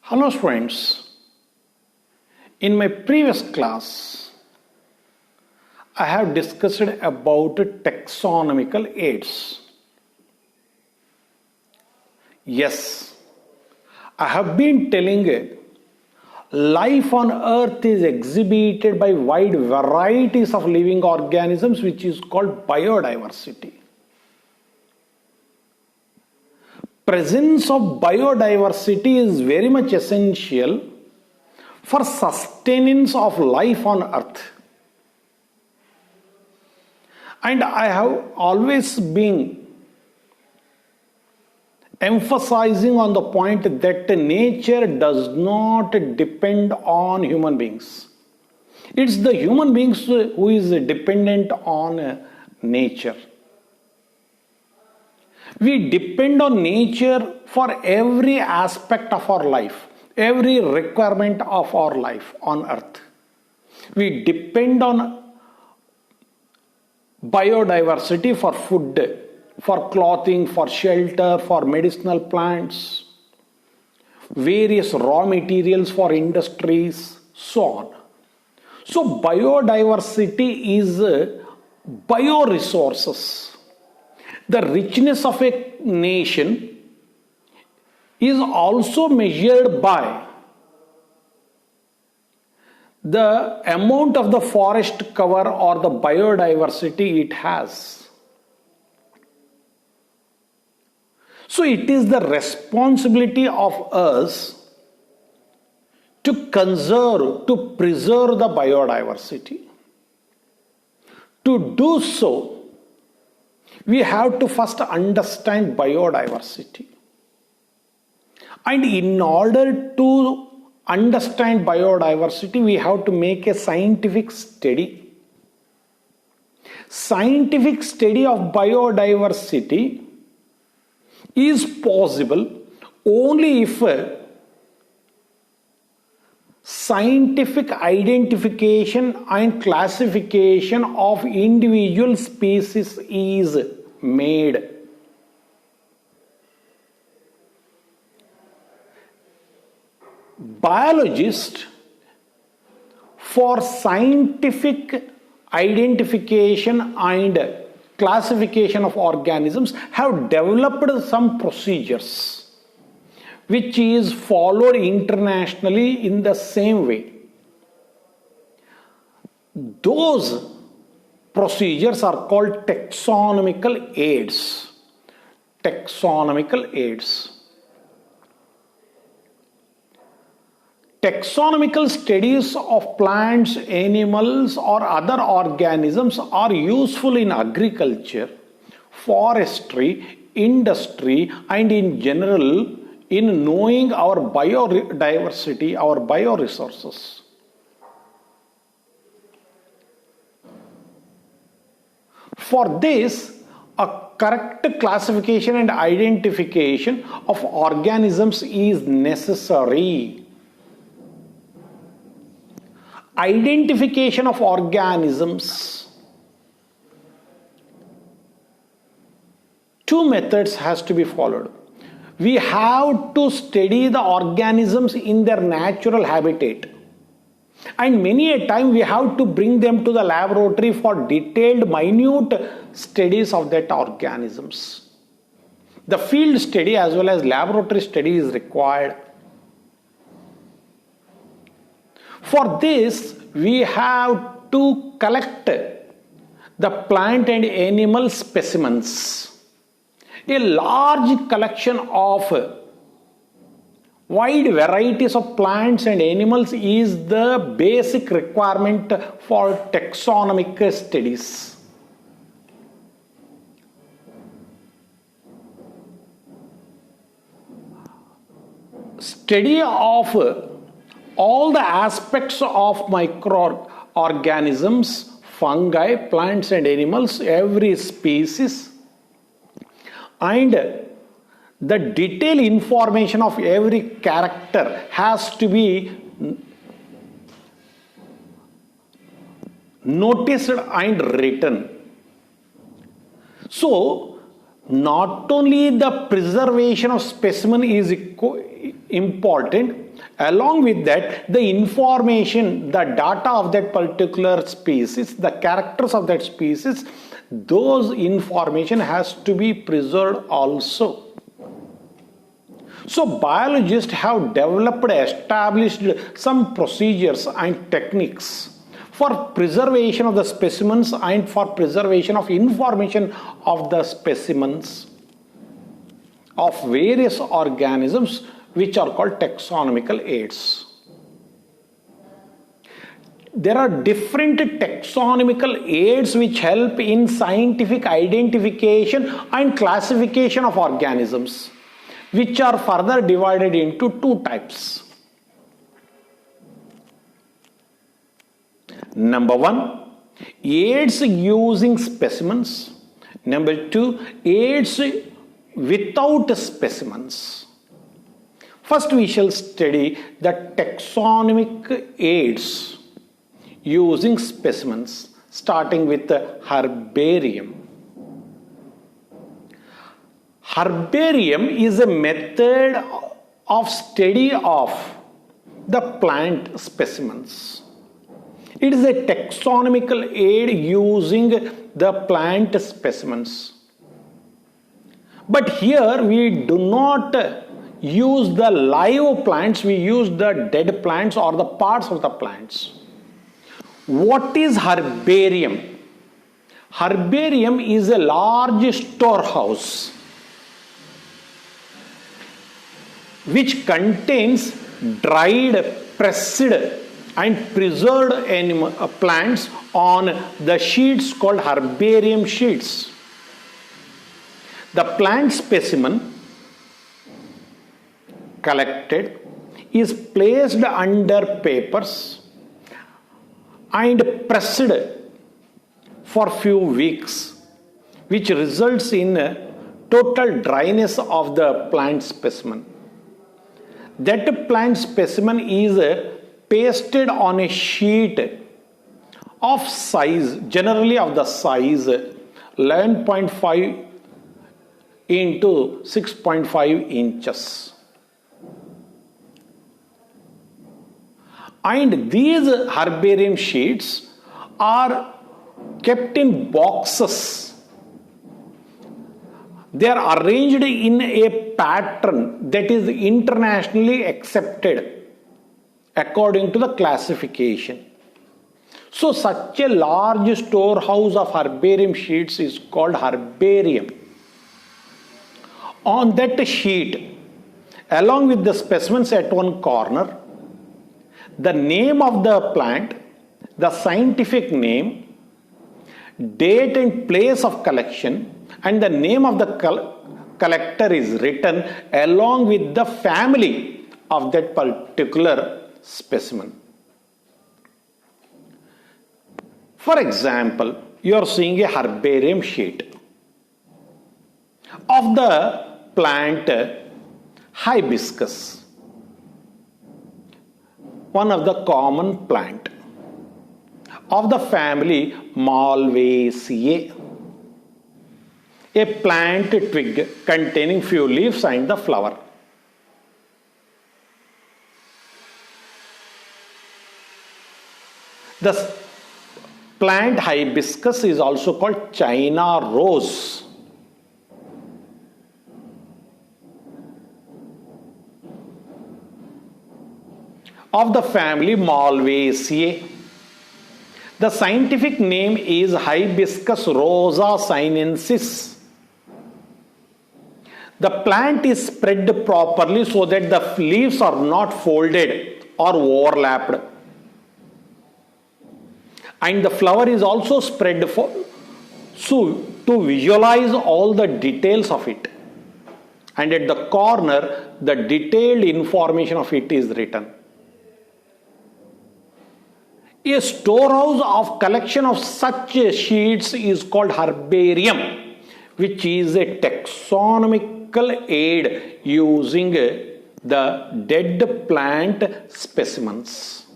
Hello friends, in my previous class I have discussed about taxonomical aids. Yes, I have been telling life on earth is exhibited by wide varieties of living organisms, which is called biodiversity. Presence of biodiversity is very much essential for sustenance of life on earth. And I have always been emphasizing on the point that nature does not depend on human beings. It's the human beings who is dependent on nature. We depend on nature for every aspect of our life, every requirement of our life on earth. We depend on biodiversity for food, for clothing, for shelter, for medicinal plants, various raw materials for industries, so on. So biodiversity is bioresources. The richness of a nation is also measured by the amount of the forest cover or the biodiversity it has. So it is the responsibility of us to conserve, to preserve the biodiversity. To do so, we have to first understand biodiversity. And in order to understand biodiversity, we have to make a scientific study. Scientific study of biodiversity is possible only if scientific identification and classification of individual species is made. Biologists, for scientific identification and classification of organisms, have developed some procedures which is followed internationally in the same way. Those procedures are called taxonomical aids. Taxonomical aids. Taxonomical studies of plants, animals, or other organisms are useful in agriculture, forestry, industry, and in general in knowing our biodiversity, our bioresources. For this, a correct classification and identification of organisms is necessary. Identification of organisms. Two methods has to be followed. We have to study the organisms in their natural habitat. And many a time we have to bring them to the laboratory for detailed, minute studies of that organisms. The field study as well as laboratory study is required. For this, we have to collect the plant and animal specimens. A large collection of wide varieties of plants and animals is the basic requirement for taxonomic studies. Study of all the aspects of microorganisms, fungi, plants and animals, every species, and the detailed information of every character has to be noticed and written. So, not only the preservation of specimen is important, Along with that, the information, the data of that particular species, the characters of that species, those information has to be preserved also. So biologists have developed, established some procedures and techniques for preservation of the specimens and for preservation of information of the specimens of various organisms, which are called taxonomical aids. There are different taxonomical aids which help in scientific identification and classification of organisms, which are further divided into two types. Number one, aids using specimens. Number two, aids without specimens. First, we shall study the taxonomic aids using specimens, starting with the herbarium. Herbarium is a method of study of the plant specimens. It is a taxonomical aid using the plant specimens. But here we do not use the live plants, we use the dead plants or the parts of the plants. What is herbarium? Herbarium is a large storehouse which contains dried, pressed and preserved plants on the sheets called herbarium sheets. The plant specimen collected is placed under papers and pressed for few weeks, which results in total dryness of the plant specimen. That plant specimen is pasted on a sheet of size, generally of the size 11.5 into 6.5 inches. And these herbarium sheets are kept in boxes. They are arranged in a pattern that is internationally accepted according to the classification. So such a large storehouse of herbarium sheets is called herbarium. On that sheet, along with the specimens at one corner, the name of the plant, the scientific name, date and place of collection, and the name of the collector is written along with the family of that particular specimen. For example, you are seeing a herbarium sheet of the plant hibiscus, one of the common plant of the family Malvaceae, a plant twig containing few leaves and the flower. The plant hibiscus is also called China rose. Of the family Malvaceae. The scientific name is Hibiscus rosa sinensis. The plant is spread properly so that the leaves are not folded or overlapped. And the flower is also spread so to visualize all the details of it. And at the corner, the detailed information of it is written. A storehouse of collection of such sheets is called herbarium, which is a taxonomical aid using the dead plant specimens.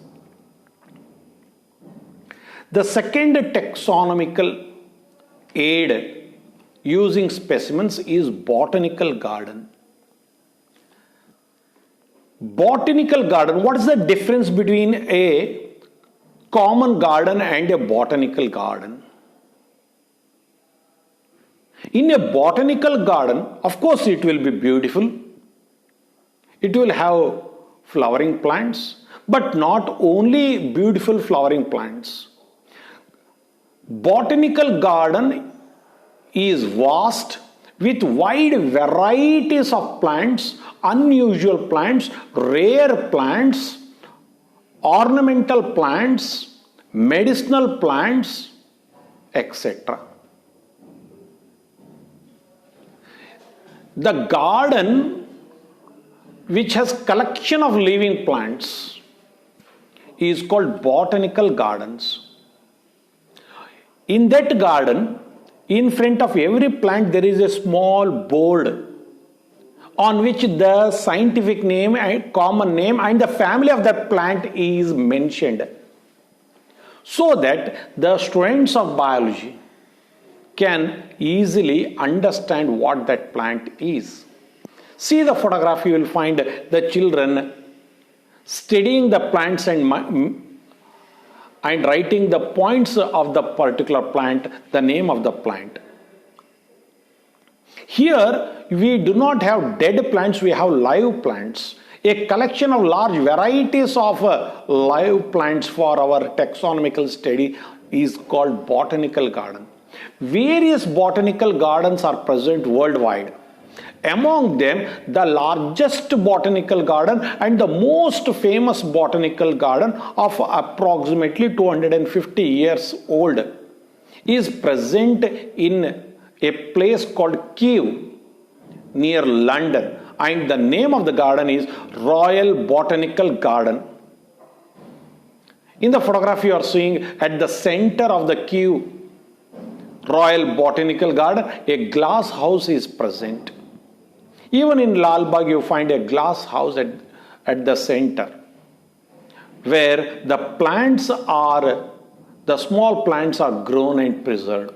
The second taxonomical aid using specimens is botanical garden. Botanical garden. What is the difference between a common garden and a botanical garden? In a botanical garden, of course, it will be beautiful. It will have flowering plants, but not only beautiful flowering plants. Botanical garden is vast with wide varieties of plants, unusual plants, rare plants, ornamental plants, medicinal plants, etc. The garden which has collection of living plants is called botanical gardens. In that garden, in front of every plant there is a small board on which the scientific name and common name and the family of that plant is mentioned, so that the students of biology can easily understand what that plant is. See the photograph, you will find the children studying the plants and writing the points of the particular plant, the name of the plant. Here we do not have dead plants, we have live plants. A collection of large varieties of live plants for our taxonomical study is called botanical garden. Various botanical gardens are present worldwide. Among them, the largest botanical garden and the most famous botanical garden of approximately 250 years old is present in a place called Kew near London, and the name of the garden is Royal Botanical Garden. In the photograph you are seeing at the center of the Kew Royal Botanical Garden, a glass house is present. Even in Lal Bagh you find a glass house at the center, where the small plants are grown and preserved.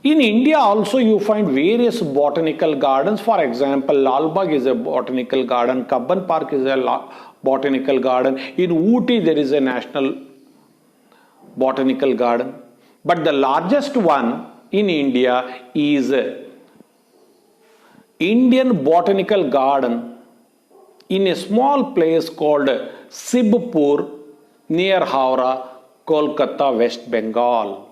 In India also you find various botanical gardens. For example, Lal Bagh is a botanical garden, Kabban Park is a botanical garden. In Ooty there is a national botanical garden. But the largest one in India is Indian Botanical Garden in a small place called Sibpur near Howrah, Kolkata, West Bengal.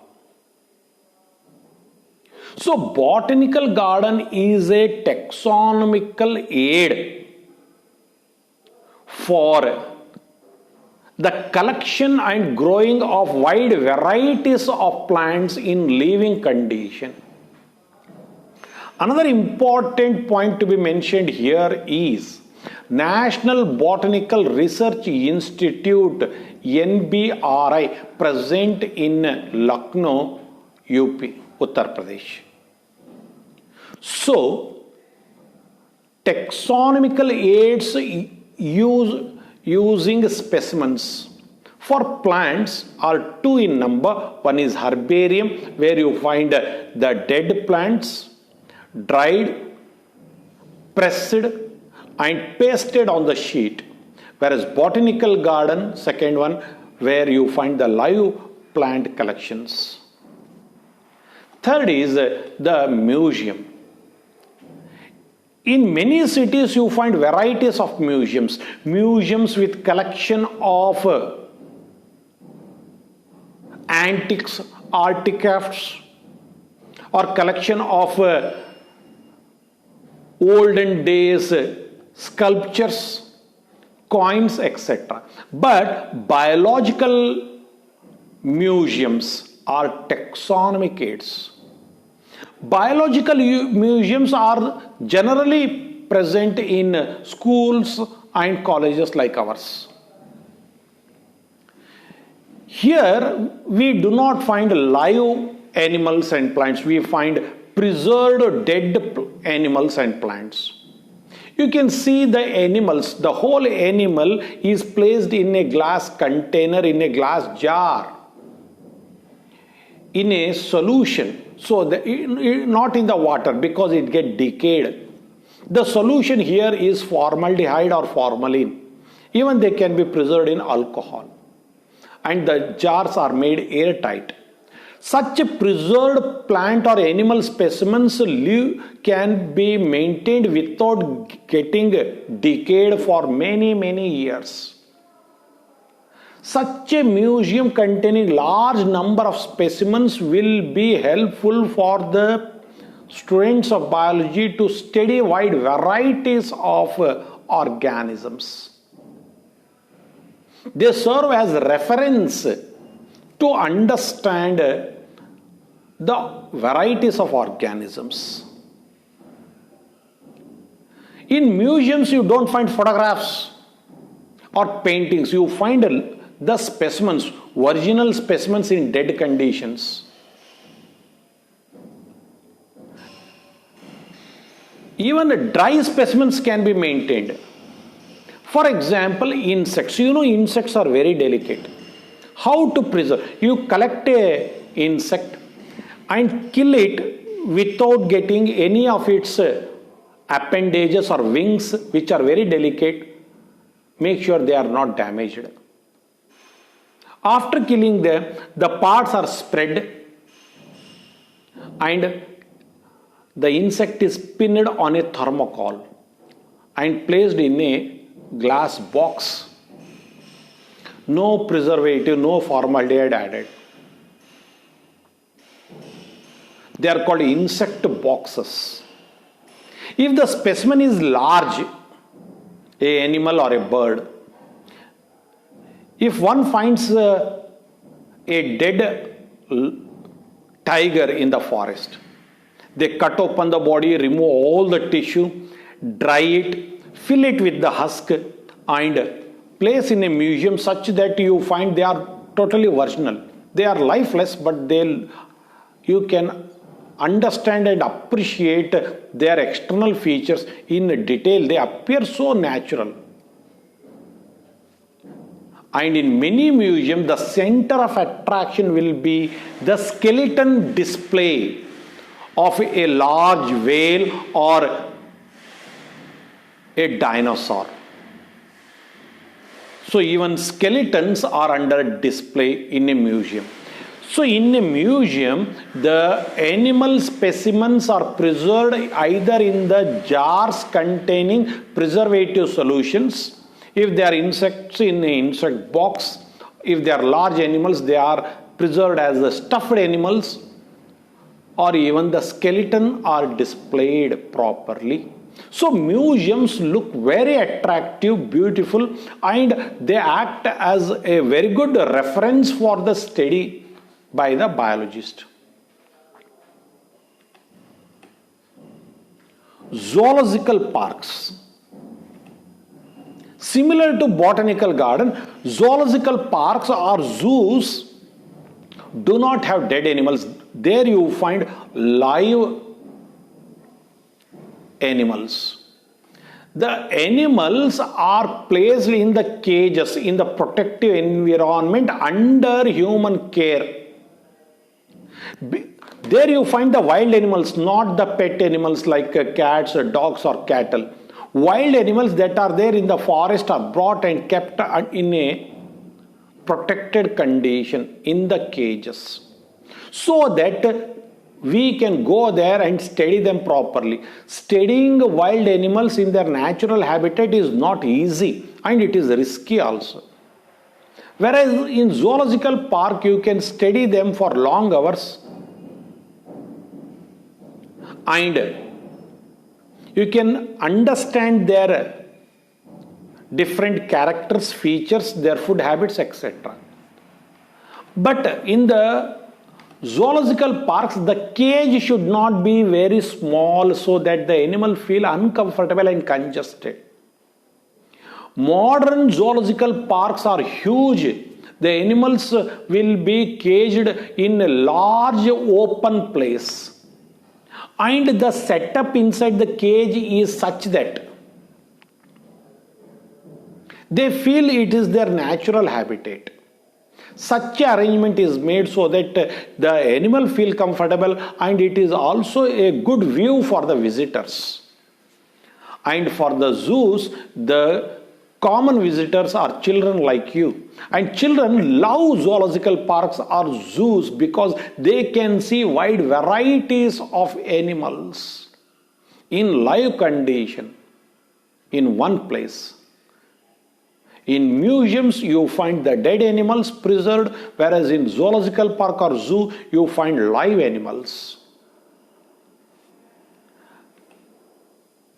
So botanical garden is a taxonomical aid for the collection and growing of wide varieties of plants in living condition. Another important point to be mentioned here is National Botanical Research Institute NBRI, present in Lucknow, UP, Uttar Pradesh. So taxonomical aids using specimens for plants are two in number. One is herbarium, where you find the dead plants, dried, pressed and pasted on the sheet. Whereas botanical garden, second one, where you find the live plant collections. Third is the museum. In many cities you find varieties of museums with collection of antiques, artifacts, or collection of olden days sculptures, coins, etc. But biological museums are taxonomic aids. Biological museums are generally present in schools and colleges like ours. Here we do not find live animals and plants, we find preserved dead animals and plants. You can see the animals, the whole animal is placed in a glass container, in a glass jar, in a solution. So not in the water, because it gets decayed. The solution here is formaldehyde or formalin. Even they can be preserved in alcohol. And the jars are made airtight. Such preserved plant or animal specimens can be maintained without getting decayed for many years. Such a museum containing large number of specimens will be helpful for the students of biology to study wide varieties of organisms. They serve as reference to understand the varieties of organisms. In museums, you don't find photographs or paintings. You find the specimens, original specimens in dead conditions. Even dry specimens can be maintained. For example, insects. You know, insects are very delicate. How to preserve? You collect a insect and kill it without getting any of its appendages or wings, which are very delicate. Make sure they are not damaged. After killing them, the parts are spread and the insect is pinned on a thermocol and placed in a glass box. No preservative, no formaldehyde added. They are called insect boxes. If the specimen is large, an animal or a bird, if one finds a dead tiger in the forest, they cut open the body, remove all the tissue, dry it, fill it with the husk and place in a museum such that you find they are totally virginal. They are lifeless, but you can understand and appreciate their external features in detail. They appear so natural. And in many museums, the center of attraction will be the skeleton display of a large whale or a dinosaur. So even skeletons are under display in a museum. So in a museum, the animal specimens are preserved either in the jars containing preservative solutions. If they are insects, in an insect box. If they are large animals, they are preserved as the stuffed animals, or even the skeleton are displayed properly. So museums look very attractive, beautiful, and they act as a very good reference for the study by the biologist. Zoological parks. Similar to botanical garden, zoological parks or zoos do not have dead animals. There you find live animals. The animals are placed in the cages, in the protective environment under human care. There you find the wild animals, not the pet animals like cats, dogs or cattle. Wild animals that are there in the forest are brought and kept in a protected condition in the cages, so that we can go there and study them properly. Studying wild animals in their natural habitat is not easy and it is risky also. Whereas in zoological park you can study them for long hours and you can understand their different characters, features, their food habits, etc. But in the zoological parks, the cage should not be very small so that the animal feel uncomfortable and congested. Modern zoological parks are huge. The animals will be caged in a large open place. And the setup inside the cage is such that they feel it is their natural habitat. Such a arrangement is made so that the animal feel comfortable and it is also a good view for the visitors. And for the zoos, the common visitors are children like you. And children love zoological parks or zoos because they can see wide varieties of animals in live condition in one place. In museums, you find the dead animals preserved, whereas in zoological park or zoo, you find live animals.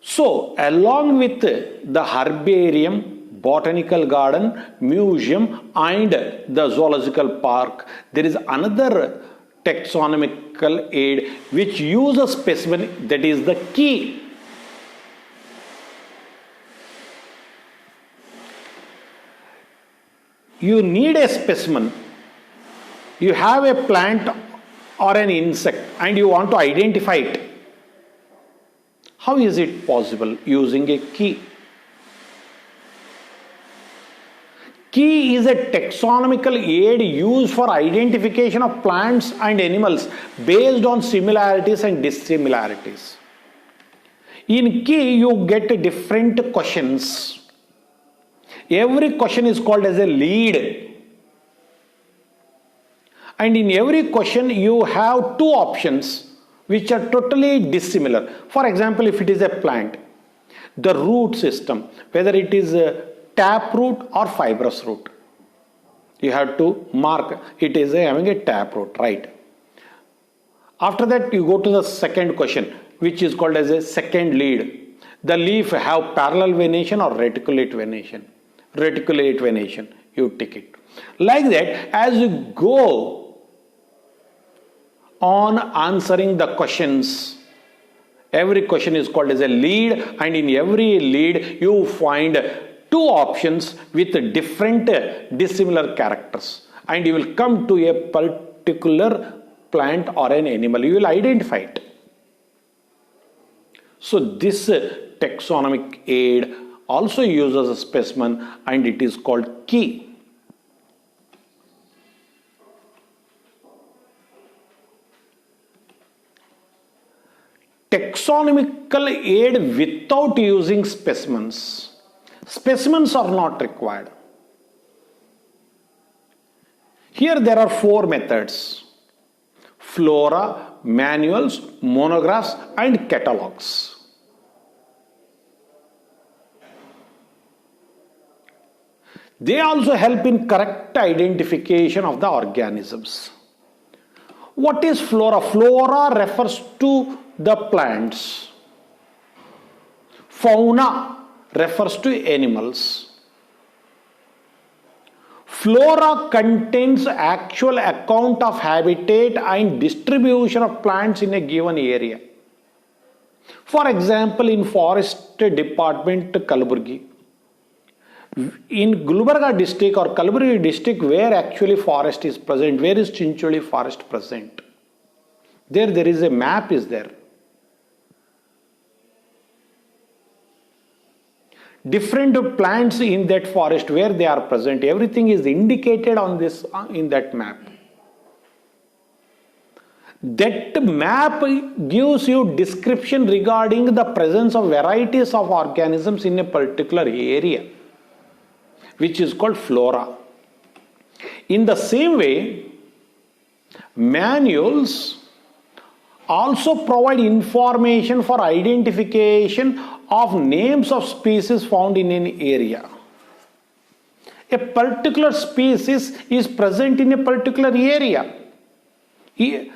So, along with the herbarium, botanical garden, museum, and the zoological park, there is another taxonomical aid which uses specimen, that is the key. You need a specimen. You have a plant or an insect and you want to identify it. How is it possible? Using a key. Key is a taxonomical aid used for identification of plants and animals based on similarities and dissimilarities. In key, you get different questions. Every question is called as a lead. And in every question, you have two options which are totally dissimilar. For example, if it is a plant, the root system, whether it is a taproot or fibrous root, you have to mark it is having a taproot, right? After that, you go to the second question, which is called as a second lead. The leaf have parallel venation or reticulate venation. Reticulate venation, you tick it. Like that, as you go on answering the questions, every question is called as a lead, and in every lead you find two options with different dissimilar characters, and you will come to a particular plant or an animal. You will identify it. So this taxonomic aid also uses a specimen and it is called key. Taxonomical aid without using specimens. Specimens are not required. Here there are four methods: flora, manuals, monographs, and catalogs. They also help in correct identification of the organisms. What is flora? Flora refers to the plants. Fauna refers to animals. Flora contains actual account of habitat and distribution of plants in a given area. For example, in Forest Department, Kalaburgi, in Gulbarga district or Kalaburgi district, where actually forest is present, where is Chincholi forest present? There is a map is there. Different plants in that forest where they are present, everything is indicated on this in that map. That map gives you description regarding the presence of varieties of organisms in a particular area, which is called flora. In the same way, manuals also provide information for identification of names of species found in an area. A particular species is present in a particular area. In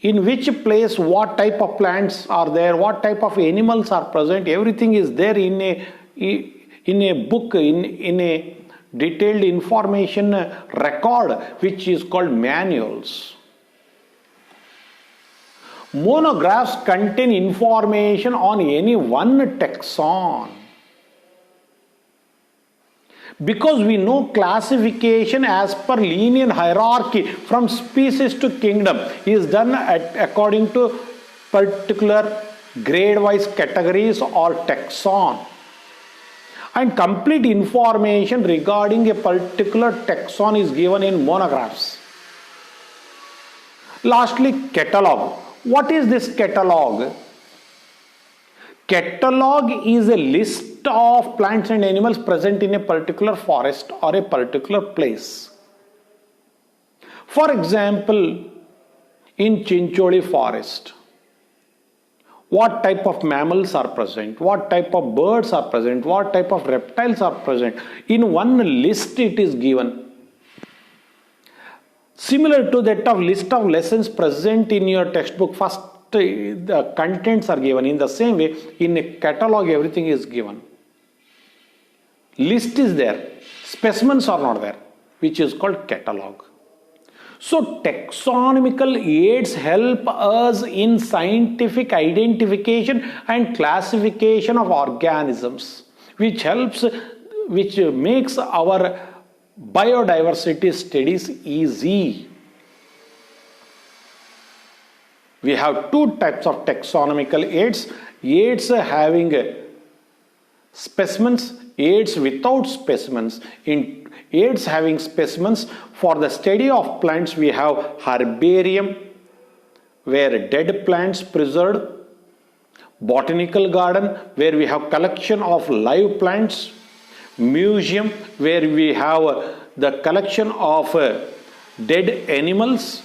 which place, what type of plants are there, what type of animals are present, everything is there in a book, in a detailed information record, which is called manuals. Monographs contain information on any one taxon. Because we know classification as per linear hierarchy from species to kingdom is done according to particular grade-wise categories or taxon. And complete information regarding a particular taxon is given in monographs. Lastly, catalog. What is this catalog? Catalog is a list of plants and animals present in a particular forest or a particular place. For example, in Chincholi forest, what type of mammals are present, what type of birds are present, what type of reptiles are present. In one list it is given. Similar to that of list of lessons present in your textbook, first the contents are given. In the same way, in a catalog everything is given. List is there, specimens are not there, which is called catalog. So taxonomical aids help us in scientific identification and classification of organisms, which makes our biodiversity studies easy. We have two types of taxonomical aids: aids having specimens, aids without specimens. In aids having specimens, for the study of plants we have herbarium, where dead plants preserved; botanical garden, where we have collection of live plants; museum, where we have the collection of dead animals;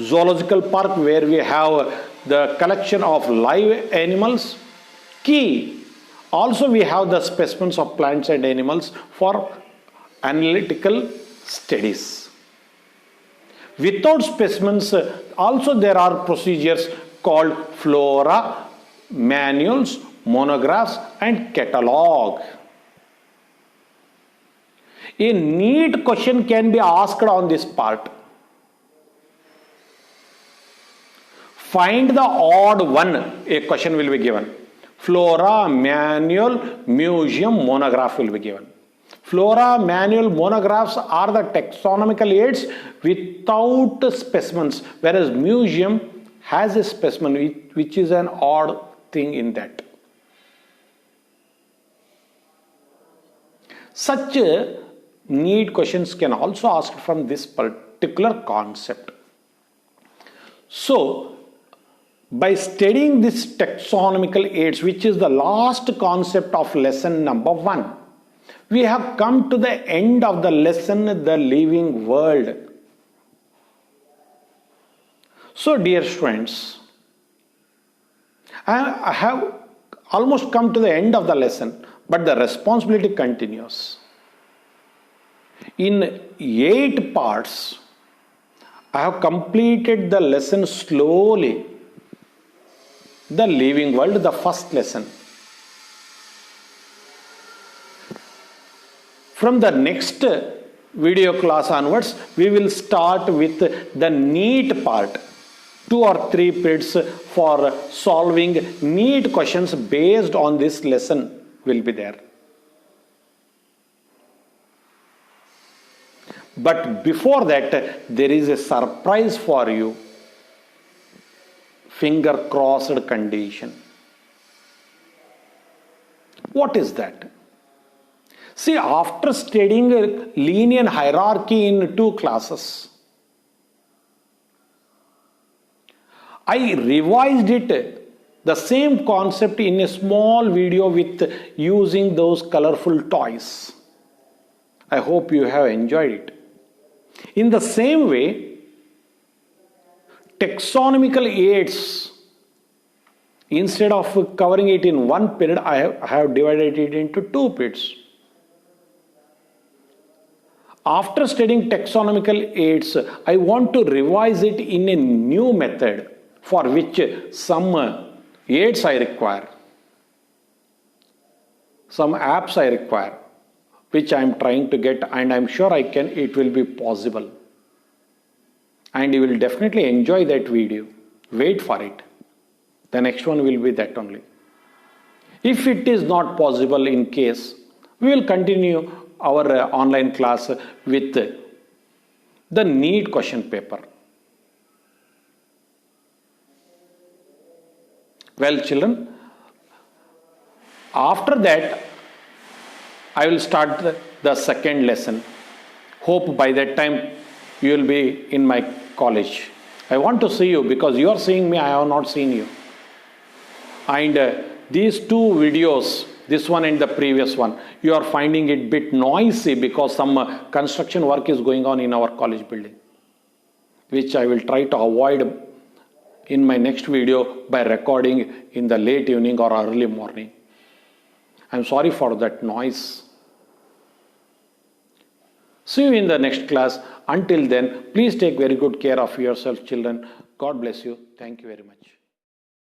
zoological park, where we have the collection of live animals. Key, also we have the specimens of plants and animals for analytical studies. Without specimens, also there are procedures called flora, manuals, monographs and catalog. A neat question can be asked on this part. Find the odd one, a question will be given. Flora, manual, museum, monograph will be given. Flora, manual, monographs are the taxonomical aids without specimens, whereas museum has a specimen, which is an odd thing in that. Such neat questions can also ask from this particular concept. So, by studying this taxonomical aids, which is the last concept of lesson number 1, we have come to the end of the lesson, the living world. So, dear students, I have almost come to the end of the lesson, but the responsibility continues. In 8 parts, I have completed the lesson slowly. The living world, the first lesson. From the next video class onwards, we will start with the neat part. 2 or 3 periods for solving neat questions based on this lesson will be there. But before that, there is a surprise for you. Finger crossed condition. What is that? See, after studying linear hierarchy in 2 classes, I revised it, the same concept, in a small video with using those colorful toys. I hope you have enjoyed it. In the same way, taxonomical aids, instead of covering it in 1 period, I have divided it into 2 periods. After studying taxonomical aids, I want to revise it in a new method, for which some aids I require, some apps I require, which I am trying to get, and I am sure it will be possible. And you will definitely enjoy that video. Wait for it. The next one will be that only. If it is not possible, in case, we will continue our online class with the neat question paper. Well, children, after that, I will start the second lesson. Hope by that time you will be in my college. I want to see you, because you are seeing me, I have not seen you. And these two videos, this one and the previous one, you are finding it bit noisy because some construction work is going on in our college building, which I will try to avoid in my next video by recording in the late evening or early morning. I'm sorry for that noise. See you in the next class. Until then, please take very good care of yourself, children. God bless you. Thank you very much.